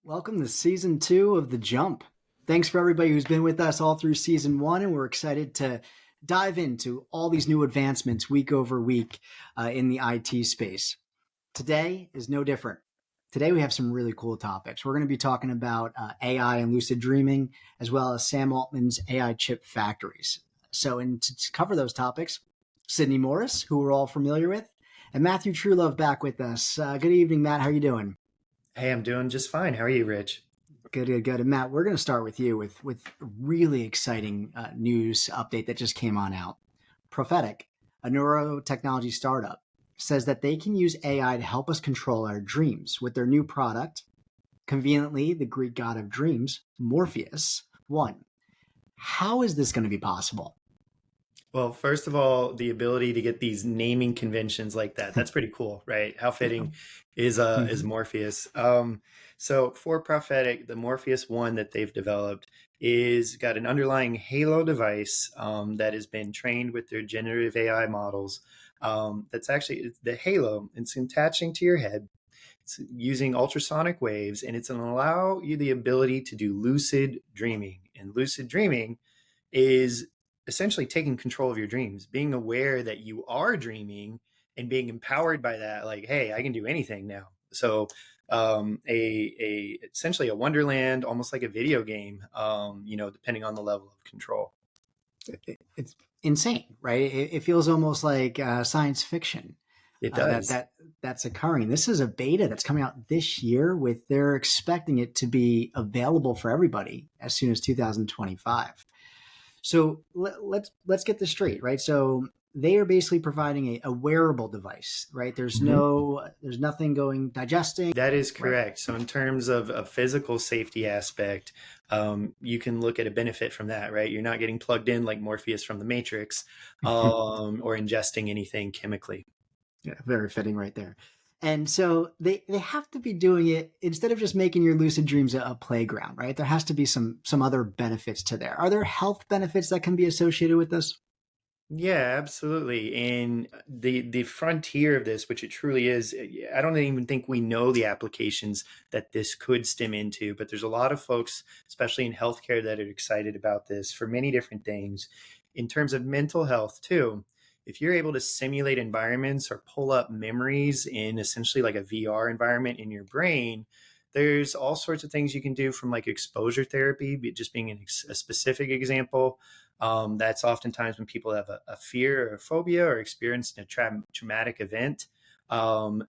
Welcome to season 2 of The Jump. Thanks for everybody who's been with us all through season 1, and we're excited to dive into all these new advancements week over week in the IT space. Today is no different. Today we have some really cool topics. We're going to be talking about AI and lucid dreaming, as well as Sam Altman's AI chip factories. To cover those topics, Sydney Morris, who we're all familiar with, and Matthew Truelove back with us. Good evening, Matt. How are you doing? Hey, I'm doing just fine. How are you, Rich? Good. And Matt, we're going to start with you with really exciting news update that just came on out. Prophetic, a neurotechnology startup, says that they can use AI to help us control our dreams with their new product, conveniently the Greek god of dreams, Morpheus. One, how is this going to be possible? Well, first of all, the ability to get these naming conventions like that's pretty cool, right? How Yeah. fitting is Mhm. Morpheus. So for Prophetic, the Morpheus One that they've developed is got an underlying Halo device that has been trained with their generative AI models. That's actually the Halo. It's attaching to your head. It's using ultrasonic waves, and it's going to allow you the ability to do lucid dreaming. And lucid dreaming is essentially taking control of your dreams, being aware that you are dreaming and being empowered by that. Like, hey, I can do anything now. So, a essentially a wonderland, almost like a video game. Depending on the level of control. It's insane, right? It feels almost like science fiction. It uh, that does. that that's occurring. This is a beta that's coming out this year. With they're expecting it to be available for everybody as soon as 2025. So let's get this straight, right? So they are basically providing a wearable device, right? There's nothing going digesting, That is right? correct. So, in terms of a physical safety aspect, you can look at a benefit from that, right? You're not getting plugged in like Morpheus from the Matrix, or ingesting anything chemically. Yeah, very fitting right there. And so they have to be doing it instead of just making your lucid dreams a playground, right? There has to be some other benefits to there. Are there health benefits that can be associated with this? Yeah, absolutely. And the frontier of this, which it truly is, I don't even think we know the applications that this could stem into, but there's a lot of folks, especially in healthcare, that are excited about this for many different things. In terms of mental health, too, if you're able to simulate environments or pull up memories in essentially like a VR environment in your brain, there's all sorts of things you can do, from like exposure therapy, just being a specific example. That's oftentimes when people have a fear or a phobia or experienced a traumatic event,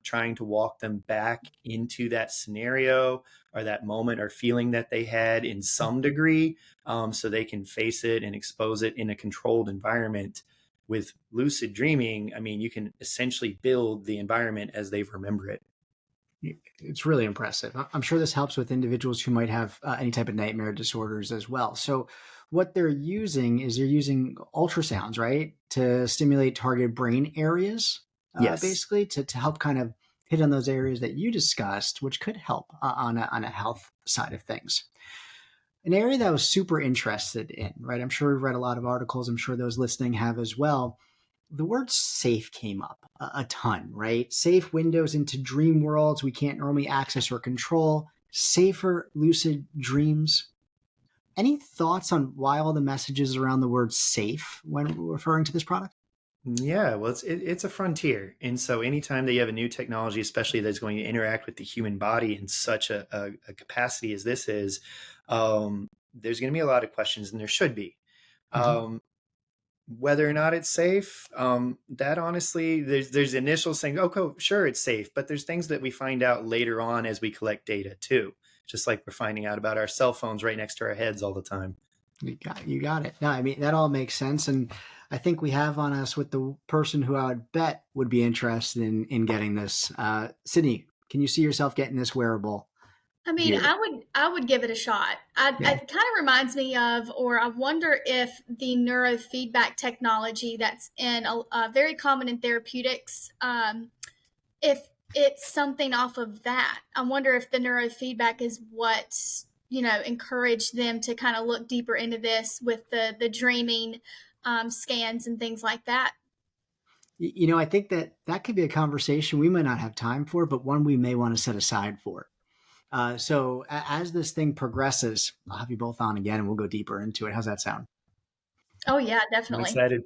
trying to walk them back into that scenario or that moment or feeling that they had in some degree, so they can face it and expose it in a controlled environment. With lucid dreaming, I mean, you can essentially build the environment as they remember it. It's really impressive. I'm sure this helps with individuals who might have any type of nightmare disorders as well. So, what they're using is they're using ultrasounds, right, to stimulate targeted brain areas, Yes. basically to help kind of hit on those areas that you discussed, which could help on a health side of things. An area that I was super interested in, right? I'm sure we've read a lot of articles. I'm sure those listening have as well. The word safe came up a ton, right? Safe windows into dream worlds we can't normally access or control, safer lucid dreams. Any thoughts on why all the messages around the word safe when referring to this product? Yeah, well, it's a frontier, and so anytime that you have a new technology, especially that's going to interact with the human body in such a capacity as this is, there's going to be a lot of questions, and there should be. Mhm. Um, Whether or not it's safe, that honestly, there's initial saying, "Oh, sure, it's safe," but there's things that we find out later on as we collect data too, just like we're finding out about our cell phones right next to our heads all the time. You got it. No, I mean that all makes sense, and I think we have on us with the person who I would bet would be interested in getting this. Sydney, can you see yourself getting this wearable I mean, gear? I would give it a shot. Yeah. It kind of reminds me of, or I wonder if the neurofeedback technology that's in very common in therapeutics, if it's something off of that. I wonder if the neurofeedback is what encouraged them to kind of look deeper into this with the dreaming scans and things like that. I think that could be a conversation we might not have time for, but one we may want to set aside for. So as this thing progresses, I'll have you both on again and we'll go deeper into it. How's that sound? Oh yeah, I'm definitely. excited.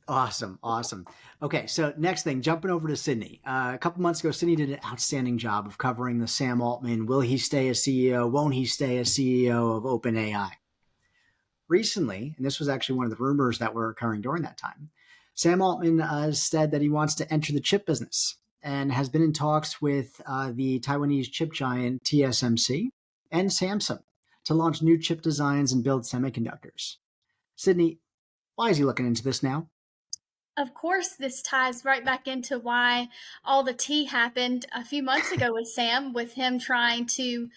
Awesome. Awesome. Okay. So next thing, jumping over to Sydney. A couple months ago, Sydney did an outstanding job of covering the Sam Altman. Will he stay as CEO? Won't he stay as CEO of OpenAI? Recently, and this was actually one of the rumors that were occurring during that time, Sam Altman has said that he wants to enter the chip business and has been in talks with the Taiwanese chip giant TSMC and Samsung to launch new chip designs and build semiconductors. Sydney, why is he looking into this now? Of course, this ties right back into why all the tea happened a few months ago with Sam, with him trying to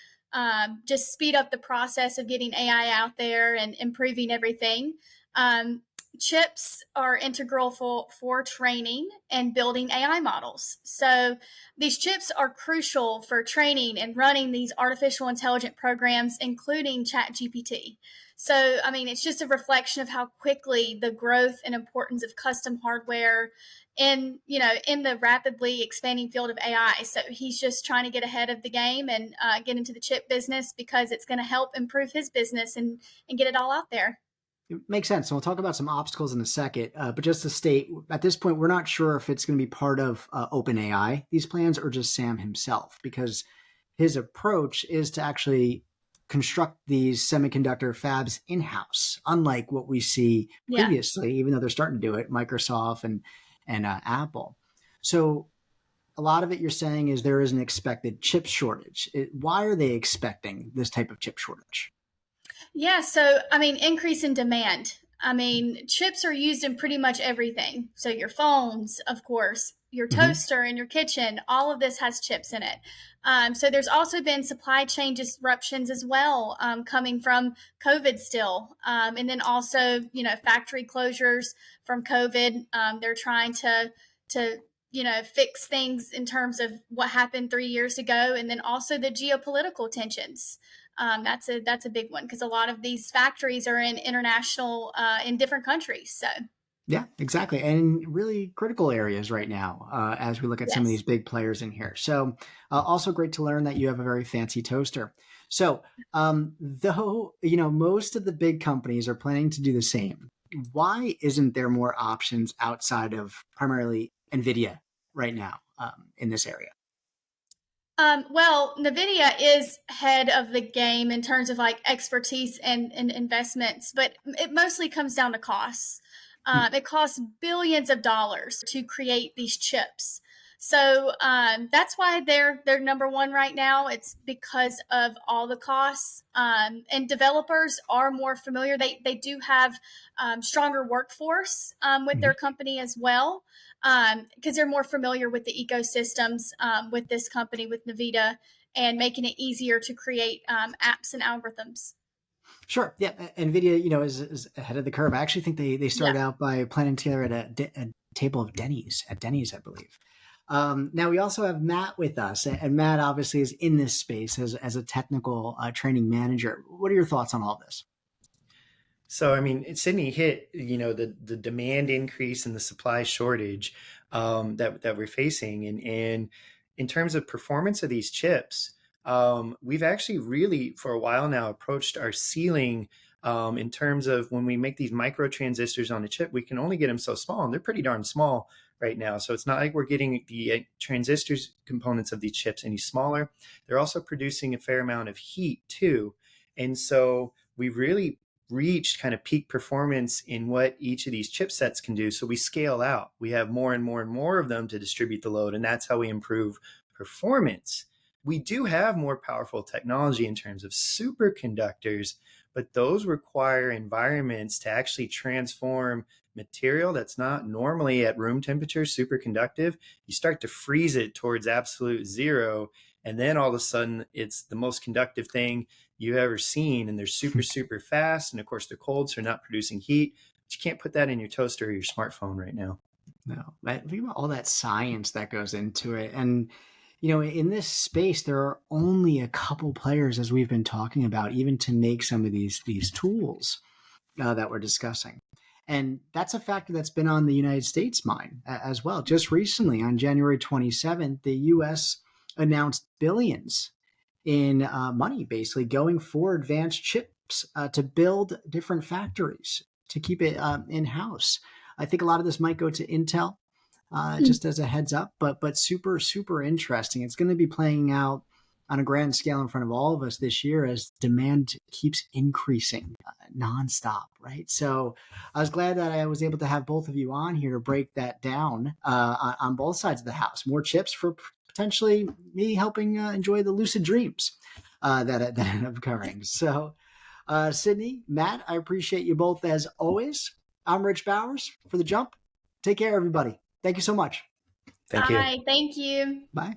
just speed up the process of getting AI out there and improving everything. Um, Chips are integral for training and building AI models. So these chips are crucial for training and running these artificial intelligent programs, including ChatGPT. So, I mean, it's just a reflection of how quickly the growth and importance of custom hardware in the rapidly expanding field of AI. So he's just trying to get ahead of the game and get into the chip business because it's going to help improve his business and get it all out there. It makes sense. So we'll talk about some obstacles in a second. But just to state, at this point, we're not sure if it's going to be part of OpenAI, these plans, or just Sam himself, because his approach is to actually construct these semiconductor fabs in-house, unlike what we see Yeah. previously, even though they're starting to do it, Microsoft and Apple. So a lot of it you're saying is there is an expected chip shortage. Why are they expecting this type of chip shortage? Yeah, so I mean, increase in demand. I mean, chips are used in pretty much everything. So your phones, of course, your Mm-hmm. toaster in your kitchen, all of this has chips in it. So there's also been supply chain disruptions as well, coming from COVID still, and then also factory closures from COVID. They're trying to fix things in terms of what happened 3 years ago, and then also the geopolitical tensions. That's a big one because a lot of these factories are in international in different countries. So Yeah, exactly. And really critical areas right now as we look at some of these yes, big players in here. So, also great to learn that you have a very fancy toaster. So, though, most of the big companies are planning to do the same, why isn't there more options outside of primarily NVIDIA right now in this area? well, NVIDIA is head of the game in terms of like expertise and investments, but it mostly comes down to costs. Hmm. It costs billions of dollars to create these chips. So that's why they're number one right now. It's because of all the costs, and developers are more familiar. They do have stronger workforce with Mhm. their company as well, because they're more familiar with the ecosystems with this company, with Nvidia, and making it easier to create apps and algorithms. Sure. Yeah. NVIDIA, is ahead of the curve. I actually think they Yeah. started out by planning together at a table of Denny's, at Denny's, I believe. Now we also have Matt with us, and Matt obviously is in this space as a technical training manager. What are your thoughts on all this? So, I mean, Sydney hit, the demand increase and the supply shortage that we're facing. And in terms of performance of these chips, we've actually really, for a while now, approached our ceiling in terms of when we make these micro transistors on a chip, we can only get them so small, and they're pretty darn small right now. So it's not like we're getting the transistors components of these chips any smaller. They're also producing a fair amount of heat too. And so we've really reached kind of peak performance in what each of these chipsets can do. So we scale out. We have more and more and more of them to distribute the load, and that's how we improve performance. We do have more powerful technology in terms of superconductors, but those require environments to actually transform material that's not normally at room temperature superconductive. You start to freeze it towards absolute zero, and then all of a sudden it's the most conductive thing you've ever seen, and they're super super fast, and of course they're cold, so they're not producing heat, but you can't put that in your toaster or your smartphone right now. No, think about all that science that goes into it, and in this space, there are only a couple players, as we've been talking about, even to make some of these tools that we're discussing. And that's a factor that's been on the United States' mind as well. Just recently, on January 27th, the U.S. announced billions in money, basically going for advanced chips to build different factories to keep it in-house. I think a lot of this might go to Intel, just as a heads up, but super, super interesting. It's going to be playing out on a grand scale in front of all of us this year as demand keeps increasing nonstop, right? So I was glad that I was able to have both of you on here to break that down on both sides of the house. More chips for potentially me helping enjoy the lucid dreams that end up occurring. So Sydney, Matt, I appreciate you both as always. I'm Rich Bowers for The Jump. Take care, everybody. Thank you so much. Thank you. Bye. Thank you. Bye.